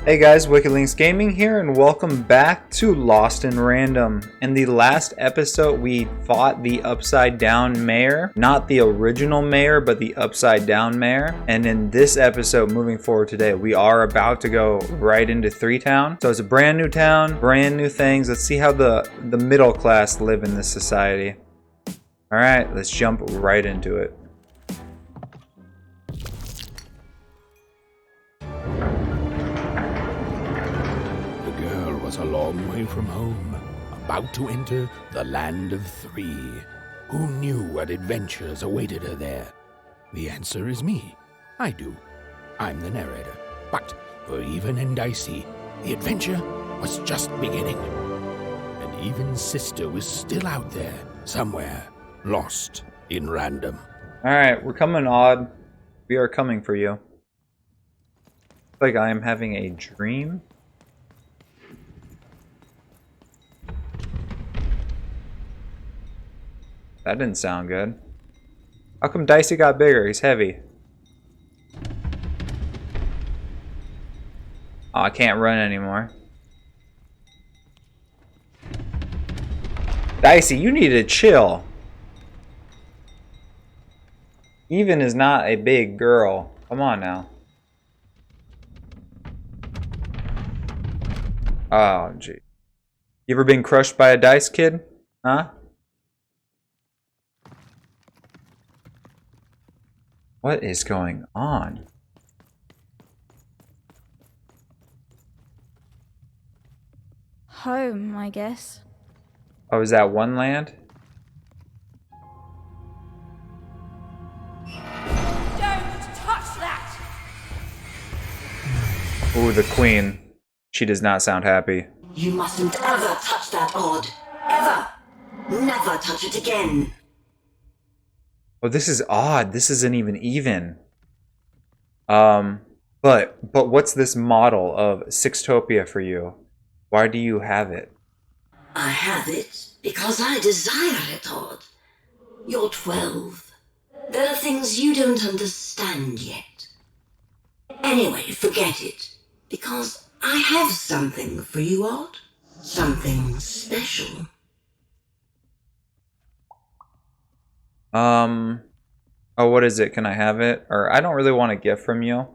Hey guys, WickedLynxGaming here, and welcome back to Lost in Random. In the last episode, we fought the upside down mayor. Not the original mayor, but the upside down mayor. And in this episode, moving forward today, we are about to go right into 3 Town. So it's a brand new town, brand new things. Let's see how the middle class live in this society. Alright, let's jump right into it. A long way from home, about to enter the land of 3. Who knew what adventures awaited her there? The answer is me. I do. I'm the narrator. But for Even and Dicey, the adventure was just beginning. And Even's sister was still out there, somewhere, lost in random. Alright, we're coming, Odd. We are coming for you. Looks like I am having a dream. That didn't sound good. How come Dicey got bigger? He's heavy. Oh, I can't run anymore. Dicey, you need to chill. Even is not a big girl. Come on now. Oh, gee. You ever been crushed by a dice kid? Huh? What is going on? Home, I guess. Oh, is that one land? Don't touch that! Ooh, the queen. She does not sound happy. You mustn't ever touch that Odd. Ever. Never touch it again. Oh, this is odd. This isn't even. But what's this model of Sixtopia for you? Why do you have it? I have it because I desire it, Odd. You're 12. There are things you don't understand yet. Anyway, forget it. Because I have something for you, Odd. Something special. Oh, what is it? Can I have it? Or I don't really want a gift from you. I'm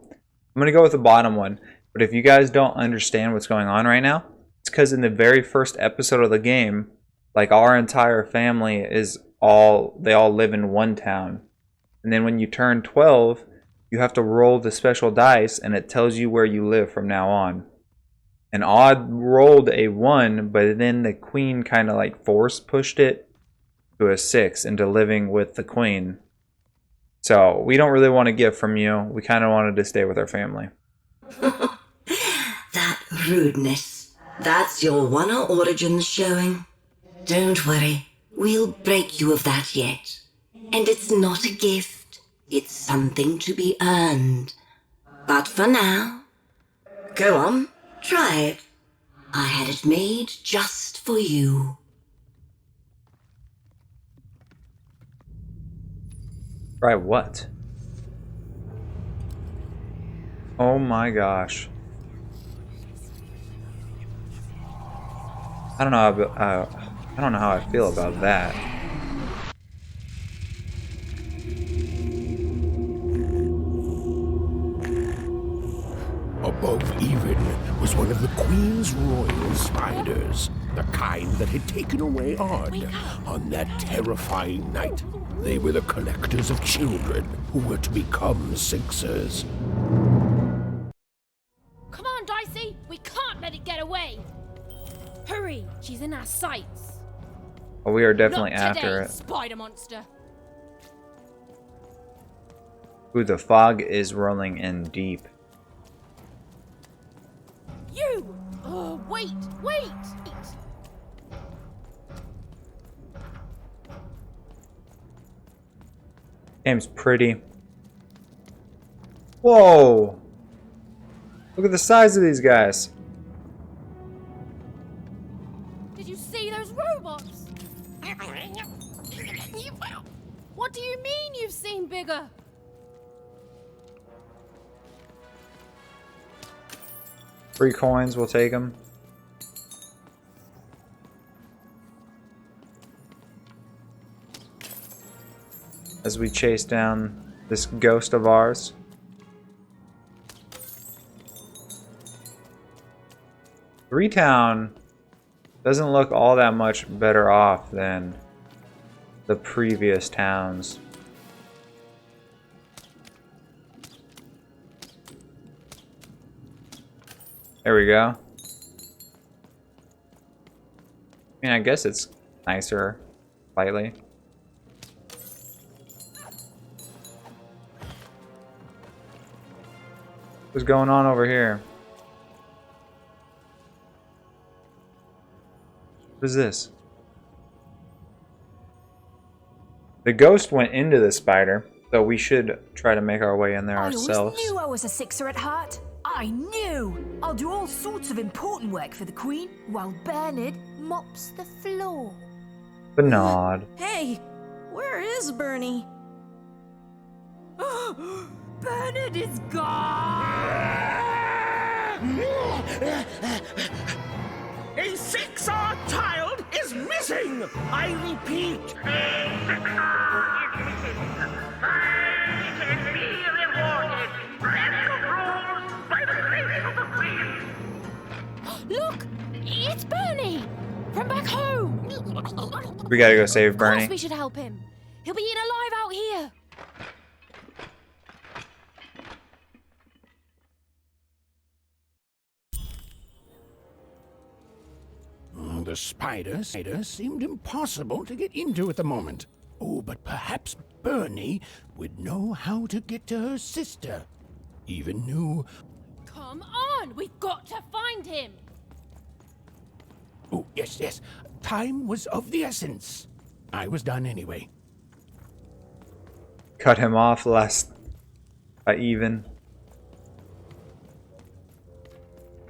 gonna go with the bottom one. But if you guys don't understand what's going on right now, it's because in the very first episode of the game, like our entire family they all live in one town. And then when you turn 12, you have to roll the special dice and it tells you where you live from now on. And Odd rolled a 1, but then the queen kind of like force pushed it to a 6 into living with the queen. So we don't really want a gift from you. We kind of wanted to stay with our family. That rudeness. That's your Wanna Origins showing. Don't worry. We'll break you of that yet. And it's not a gift. It's something to be earned. But for now, go on, try it. I had it made just for you. Try what? Oh my gosh. I don't know how I feel about that. Above Even was one of the Queen's royal spiders, the kind that had taken away Odd on that terrifying night. They were the collectors of children who were to become Sixers. Come on, Dicey! We can't let it get away! Hurry! She's in our sights! Oh, we are definitely Not after today, it. spider monster! Ooh, the fog is rolling in deep. You! Oh, wait! Wait! Game's pretty. Whoa! Look at the size of these guys. Did you see those robots? What do you mean you've seen bigger? 3 coins, we'll take them. As we chase down this ghost of ours. Town doesn't look all that much better off than the previous towns. There we go. I mean, I guess it's nicer, slightly. What's going on over here? What is this? The ghost went into the spider, so we should try to make our way in there ourselves. I always knew I was a sixer at heart. I knew! I'll do all sorts of important work for the Queen, while Bernard mops the floor. Bernard. Hey, where is Bernie? Bernard is gone! A 6-year child is missing! I repeat, a 6-year is missing. I can be rewarded. Rescue rules by the grace of the Queen. Look! It's Bernie! From back home! We gotta go save Of course Bernie. we should help him. He'll be eaten alive out here. The spider seemed impossible to get into at the moment. Oh, but perhaps Bernie would know how to get to her sister. Even knew... Come on! We've got to find him! Oh, yes. Time was of the essence. I was done anyway. Cut him off last even.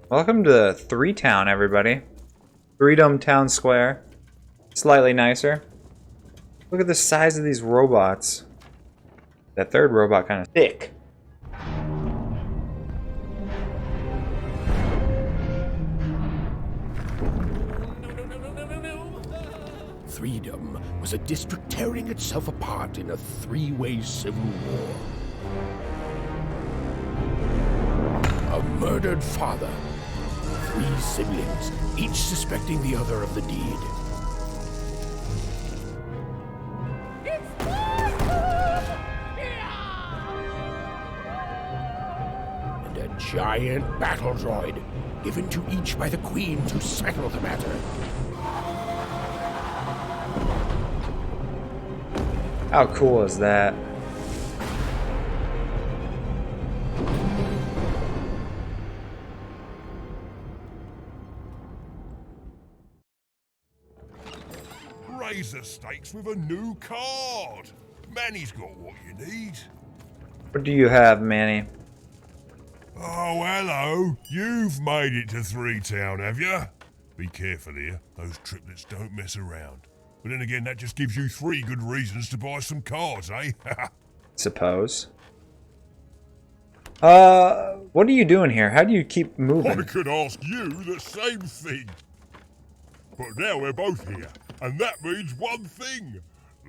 Welcome to Town, everybody. Freedom Town Square. Slightly nicer. Look at the size of these robots. That third robot kind of thick. Freedom was a district tearing itself apart in a 3-way civil war. A murdered father. 3 siblings, each suspecting the other of the deed. And a giant battle droid, given to each by the Queen to settle the matter. How cool is that? Raise the stakes with a new card. Manny's got what you need. What do you have, Manny? Oh, hello. You've made it to 3-Town, have you? Be careful here. Those triplets don't mess around. But then again, that just gives you 3 good reasons to buy some cards, eh? Suppose. What are you doing here? How do you keep I moving? could ask you the same thing. But now we're both here, and that means one thing.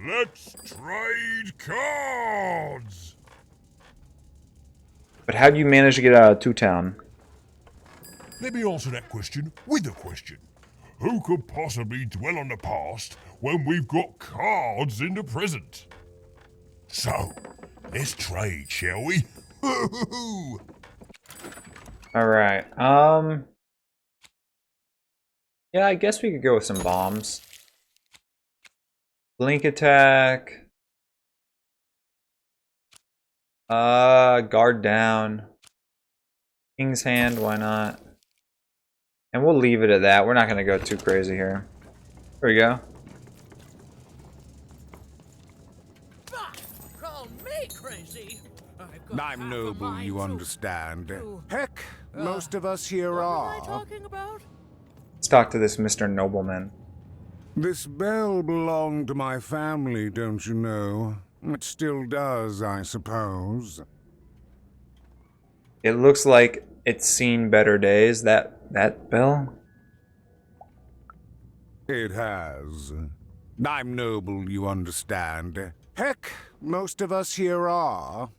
Let's trade cards! But how do you manage to get out of Town? Let me answer that question with a question. Who could possibly dwell on the past when we've got cards in the present? So, let's trade, shall we? Alright, yeah, I guess we could go with some bombs. Blink attack. Guard down. King's hand, why not? And we'll leave it at that. We're not going to go too crazy here. There we go. Call me crazy. I'm noble, you understand. Heck, most of us here are. Talking about? Let's talk to this Mr. Nobleman. This bell belonged to my family, don't you know? It still does, I suppose. It looks like It's seen better days. That bell? It has. I'm noble, you understand. Heck, most of us here are.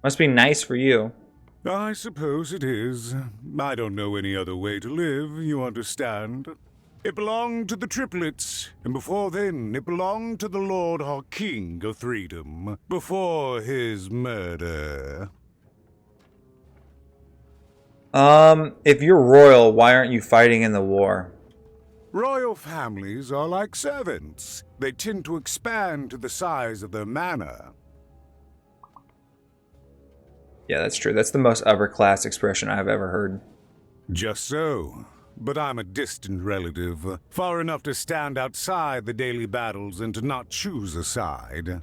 Must be nice for you. I suppose it is. I don't know any other way to live, you understand. It belonged to the triplets, and before then it belonged to the Lord our King of Freedom, before his murder. If you're royal, why aren't you fighting in the war? Royal families are like servants. They tend to expand to the size of their manor. Yeah, that's true. That's the most upper class expression I've ever heard. Just so. But I'm a distant relative, far enough to stand outside the daily battles and to not choose a side.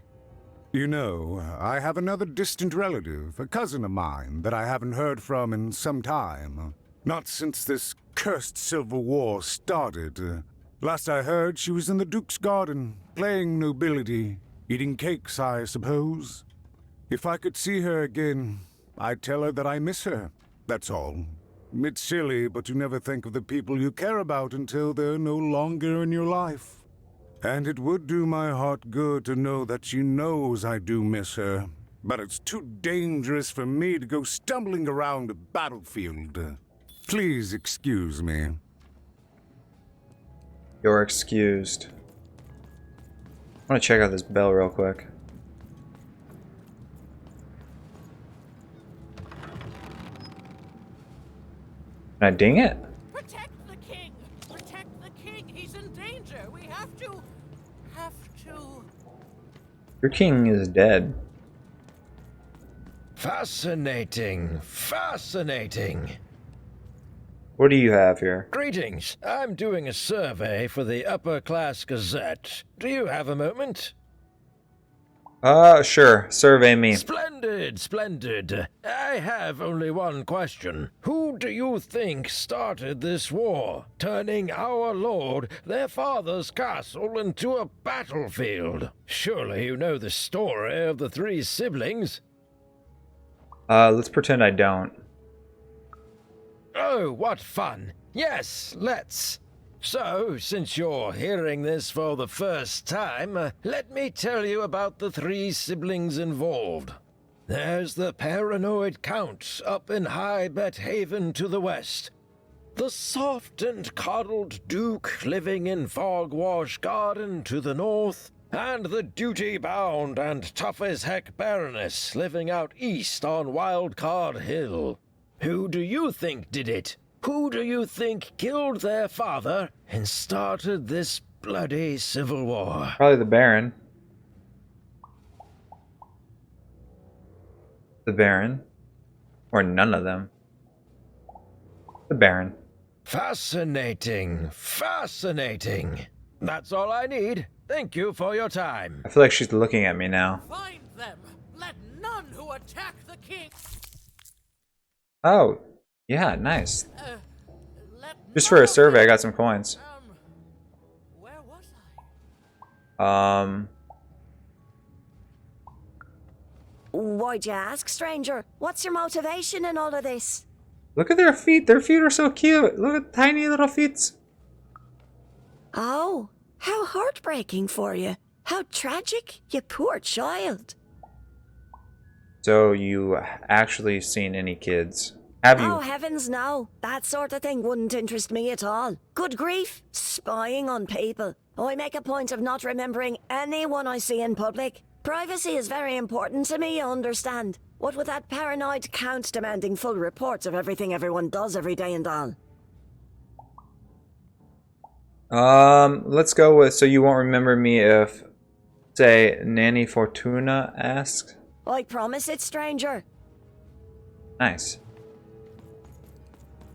You know, I have another distant relative, a cousin of mine, that I haven't heard from in some time. Not since this cursed Civil War started. Last I heard, she was in the Duke's garden, playing nobility, eating cakes, I suppose. If I could see her again, I'd tell her that I miss her, that's all. It's silly, but you never think of the people you care about until they're no longer in your life. And it would do my heart good to know that she knows I do miss her. But it's too dangerous for me to go stumbling around a battlefield. Please excuse me. You're excused. I want to check out this bell real quick. Can I ding it? Protect the king! Protect the king! He's in danger! We have to... Your king is dead. Fascinating. Fascinating. What do you have here? Greetings. I'm doing a survey for the Upper Class Gazette. Do you have a moment? Sure. Survey me. Splendid, splendid. I have only one question. Who do you think started this war, turning our lord, their father's castle, into a battlefield? Surely you know the story of the three siblings. Let's pretend I don't. Oh, what fun. Yes, let's. So, since you're hearing this for the first time, let me tell you about the three siblings involved. There's the paranoid Count up in High Bet Haven to the west. The soft and coddled Duke living in Fogwash Garden to the north. And the duty-bound and tough-as-heck Baroness living out east on Wildcard Hill. Who do you think did it? Who do you think killed their father and started this bloody civil war? Probably the Baron. The Baron. Or none of them. The Baron. Fascinating. Fascinating. That's all I need. Thank you for your time. I feel like she's looking at me now. Find them! Let none who attack the king... Oh, yeah, nice. Just for a survey, I got some coins. Where was Why'd you ask, stranger? What's your motivation in all of this? Look at their feet. Their feet are so cute. Look at tiny little feet. Oh, how heartbreaking for you. How tragic, you poor child. So you actually seen any kids? Have you? Oh, heavens no. That sort of thing wouldn't interest me at all. Good grief, spying on people. I make a point of not remembering anyone I see in public. Privacy is very important to me, you understand. What with that paranoid Count demanding full reports of everything everyone does every day and all. Let's go with, so you won't remember me if, say, Nanny Fortuna asks? I promise it, stranger. Nice.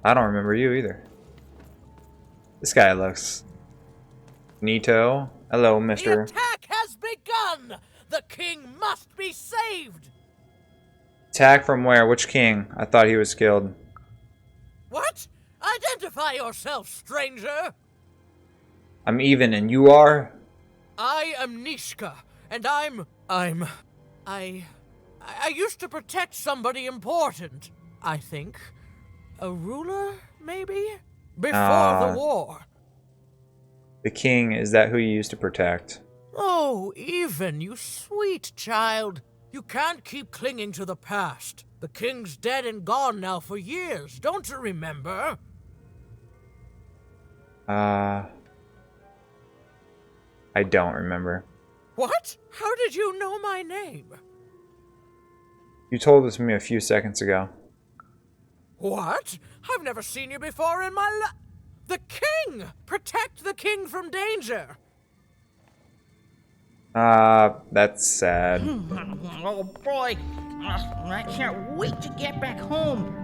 I don't remember you either. This guy looks... Nito. Hello, The mister. attack has begun! The king must be saved! Attack from where? Which king? I thought he was killed. What? Identify yourself, stranger! I'm even, and you are? I am Nishka, and I used to protect somebody important. I think. A ruler, maybe? Before Ah. the war. The king, is that who you used to protect? Oh, Even, you sweet child. You can't keep clinging to the past. The king's dead and gone now for years, don't you remember? I don't remember. What? How did you know my name? You told it to me a few seconds ago. What? I've never seen you before in my life. The king! Protect the king from danger! That's sad. Oh boy, I can't wait to get back home.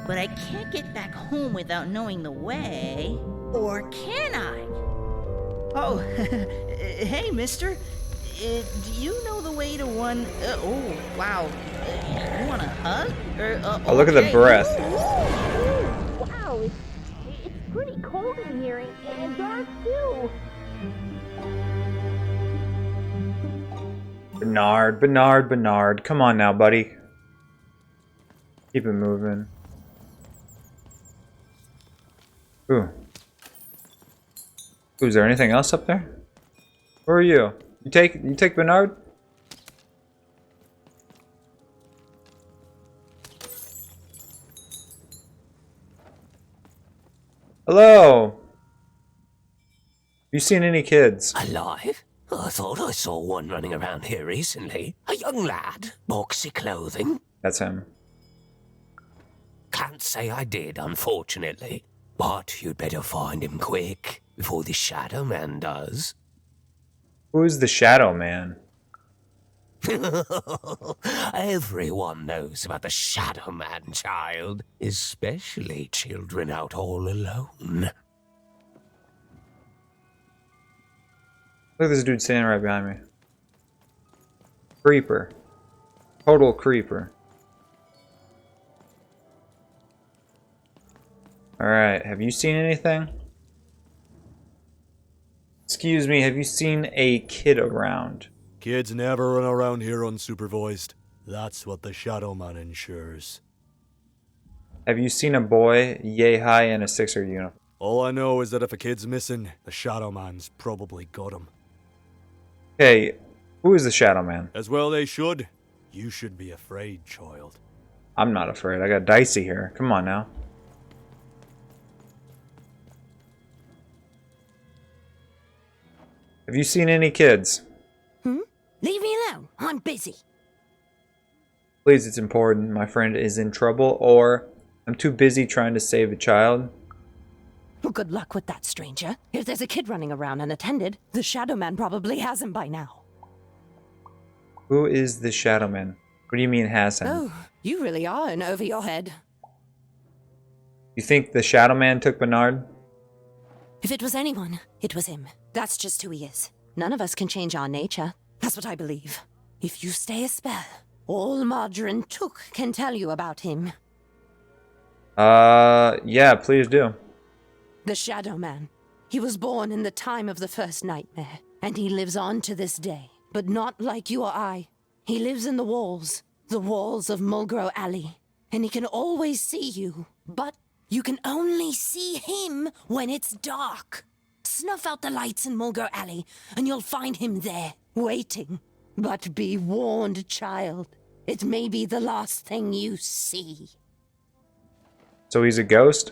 But I can't get back home without knowing the way. Or can I? Oh, hey, mister. Do you know the way to one... oh, wow. You want a hug? Oh, look at the breath. Wow, it's pretty cold in here and dark too. Bernard. Come on now, buddy. Keep it moving. Ooh. Ooh, is there anything else up there? Where are you? You take Bernard? Hello. You seen any kids? Alive? I thought I saw one running around here recently. A young lad, boxy clothing. That's him. Can't say I did, unfortunately. But you'd better find him quick, before the Shadow Man does. Who's the Shadow Man? Everyone knows about the Shadow Man, child. Especially children out all alone. Look at this dude standing right behind me. Creeper. Total creeper. Alright, have you seen anything? Excuse me, have you seen a kid around? Kids never run around here unsupervised. That's what the Shadow Man ensures. Have you seen a boy yay high in a Sixer uniform? All I know is that if a kid's missing, the Shadow Man's probably got him. Okay, who is the Shadow Man? As well they should. You should be afraid, child. I'm not afraid. I got Dicey here. Come on now. Have you seen any kids? Leave me alone. I'm busy. Please, it's important. My friend is in trouble, or I'm too busy trying to save a child. Well, good luck with that, stranger. If there's a kid running around unattended, the Shadow Man probably has him by now. Who is the Shadow Man? What do you mean has him? Oh, you really are in over your head. You think the Shadow Man took Bernard? If it was anyone, it was him. That's just who he is. None of us can change our nature. That's what I believe. If you stay a spell, all Margarine Took can tell you about him. Yeah, please do. The Shadow Man. He was born in the time of the first nightmare, and he lives on to this day. But not like you or I. He lives in the walls of Mulgrew Alley. And he can always see you, but you can only see him when it's dark. Snuff out the lights in Mulgrew Alley, and you'll find him there, waiting. But be warned, child. It may be the last thing you see. So he's a ghost?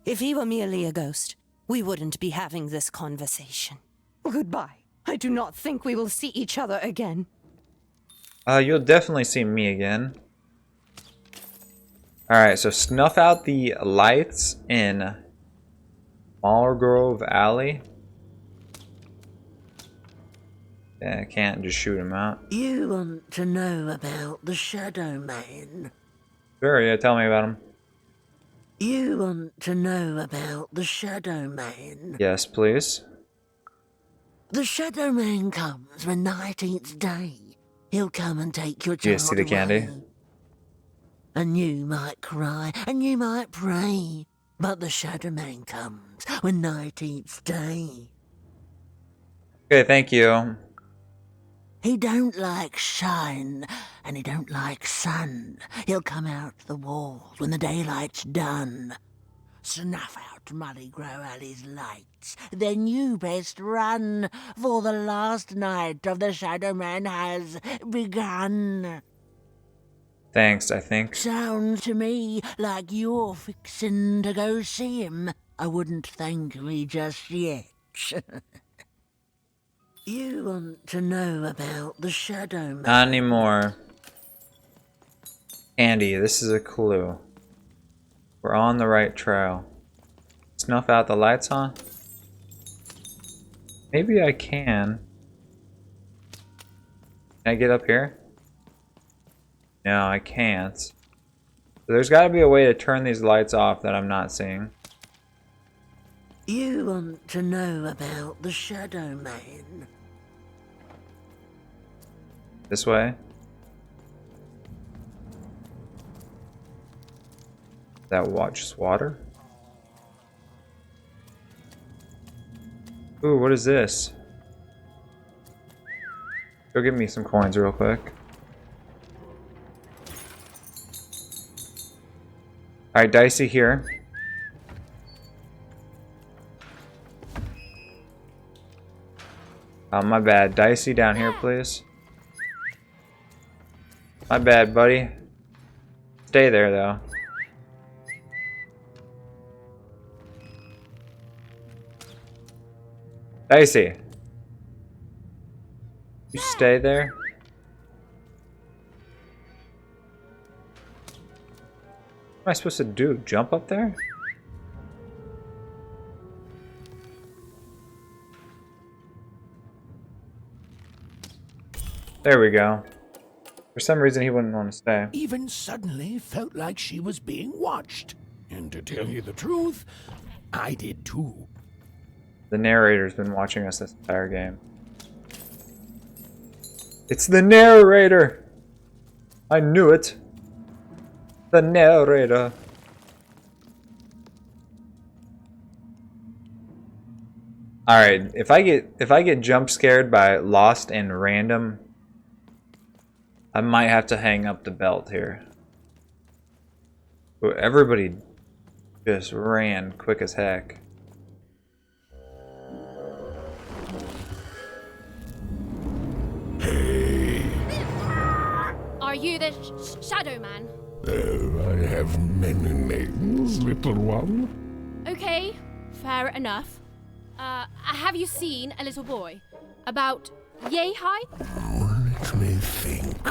If he were merely a ghost, we wouldn't be having this conversation. Goodbye. I do not think we will see each other again. You'll definitely see me again. Alright, so snuff out the lights in Mulgrew Alley. Yeah, I can't just shoot him out. You want to know about the Shadow Man? Sure, yeah, tell me about him. You want to know about the Shadow Man? Yes, please. The Shadow Man comes when 19th day. He'll come and take your Do you child see the candy? away. And you might cry, and you might pray, but the Shadow Man comes when 19th day. Okay, thank you. He don't like shine, and he don't like sun. He'll come out the walls when the daylight's done. Snuff out Molly Grow Alley's lights, then you best run, for the last night of the Shadow Man has begun. Thanks, I think. Sounds to me like you're fixin' to go see him. I wouldn't thank me just yet. You want to know about the Shadow Man? Not anymore. Andy, this is a clue. We're on the right trail. Snuff out the lights on? Maybe I can. Can I get up here? No, I can't. So there's got to be a way to turn these lights off that I'm not seeing. You want to know about the Shadow Man? This way? That just water? Ooh, what is this? Go get me some coins real quick. Alright, Dicey here. Oh, my bad. Dicey down here, please. My bad, buddy. Stay there, though. Dicey. You stay there? What am I supposed to do? Jump up there? There we go. For some reason he wouldn't want to stay. Even suddenly felt like she was being watched. And to tell you the truth, I did too. The narrator's been watching us this entire game. It's the narrator! I knew it. The narrator. Alright, if I get jump scared by Lost and Random, I might have to hang up the belt here. Everybody just ran quick as heck. Are you the Shadow Man? I have many names, little one. Okay, fair enough. Have you seen a little boy? About yay high? Let me think.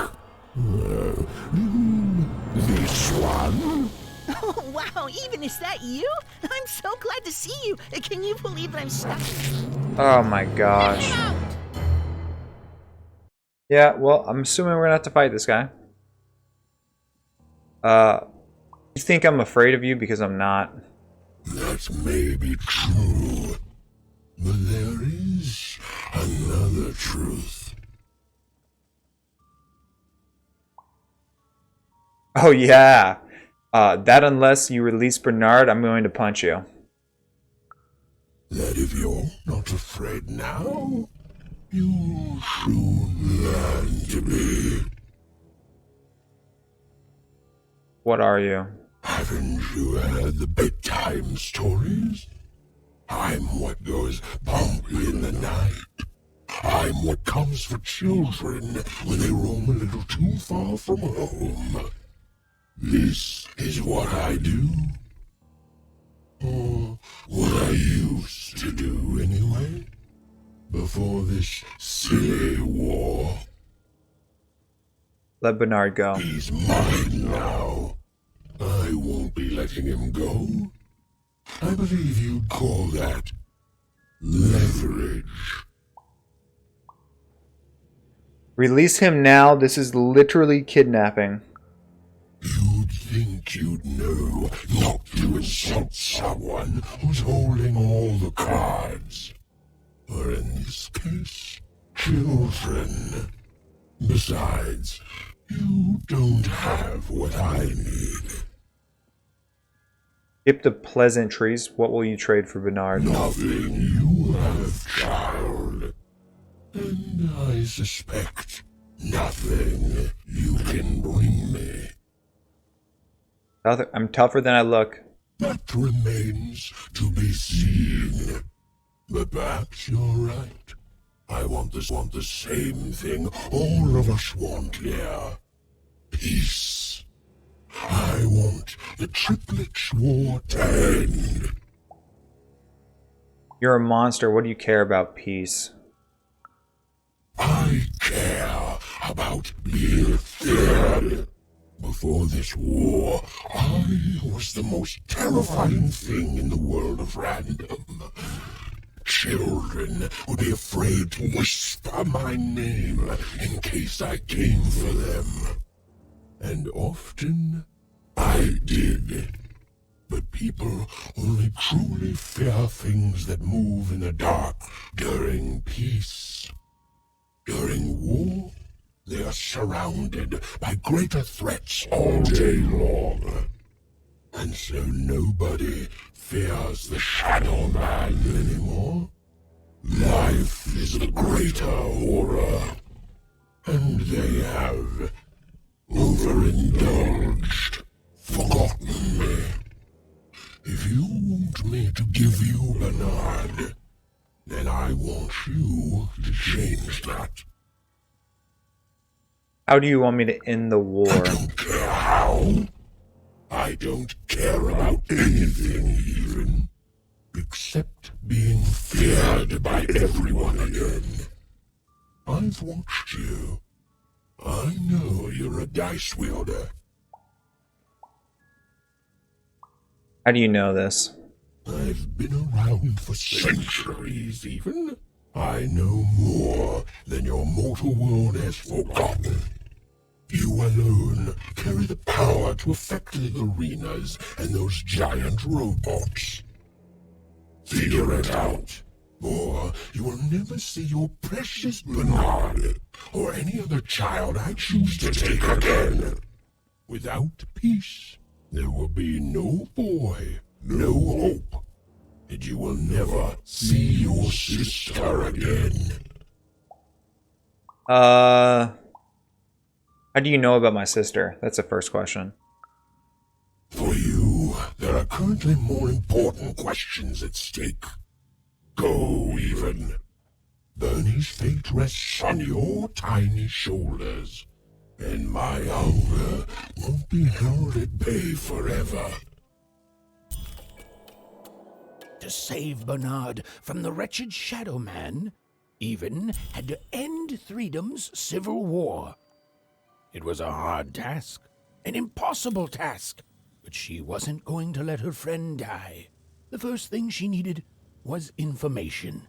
This one? Oh, wow, even is that you? I'm so glad to see you. Can you believe I'm stuck? Oh my gosh. Yeah, well, I'm assuming we're gonna have to fight this guy. You think I'm afraid of you because I'm not? That may be true, but there is another truth. Oh yeah. That unless you release Bernard, I'm going to punch you. That if you're not afraid now, you'll soon learn to be. What are you? Haven't you heard the bedtime stories? I'm what goes bump in the night. I'm what comes for children when they roam a little too far from home. This is what I do. Or what I used to do anyway. Before this silly war. Let Bernard go. He's mine now. I won't be letting him go. I believe you'd call that leverage. Release him now. This is literally kidnapping. You'd think you'd know not to insult someone who's holding all the cards. Or in this case, children. Besides, you don't have what I need. Skip the pleasantries. What will you trade for Bernard? Nothing you have, child. And I suspect Nothing you can bring me. I'm tougher than I look. That remains to be seen. But perhaps you're right. I want the same thing all of us want here. Peace. I want the Triplets' War to end. You're a monster. What do you care about peace? I care about being feared. Before this war, I was the most terrifying thing in the world of random. Children would be afraid to whisper my name in case I came for them. And often, I did. But people only truly fear things that move in the dark during peace. During war, they are surrounded by greater threats all day long. And so nobody fears the Shadow Man anymore. Life is the greater horror. And they have overindulged, forgotten me. If you want me to give you Bernard, then I want you to change that. How do you want me to end the war? I don't care how. I don't care about anything even, except being feared by everyone again. I've watched you. I know you're a dice wielder. How do you know this? I've been around for centuries even. I know more than your mortal world has forgotten. You alone carry the power to affect the arenas and those giant robots. Figure it out, or you will never see your precious Bernard or any other child I choose to take again. Without peace, there will be no boy, no hope, and you will never see your sister again. How do you know about my sister? That's the first question. For you, there are currently more important questions at stake. Go, even. Bernie's fate rests on your tiny shoulders, and my hunger won't be held at bay forever. To save Bernard from the wretched Shadow Man, Even had to end Threedom's civil war. It was a hard task, an impossible task, but she wasn't going to let her friend die. The first thing she needed was information.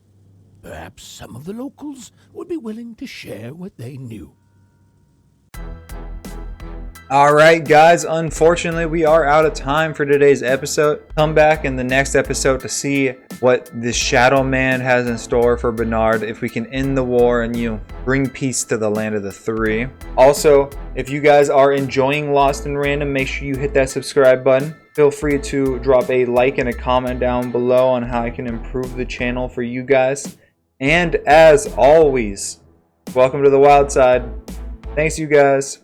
Perhaps some of the locals would be willing to share what they knew. Alright guys, unfortunately we are out of time for today's episode. Come back in the next episode to see what the Shadow Man has in store for Bernard, if we can end the war and bring peace to the land of the three. Also, if you guys are enjoying Lost in Random, make sure you hit that subscribe button. Feel free to drop a like and a comment down below on how I can improve the channel for you guys. And as always, welcome to the wild side. Thanks you guys.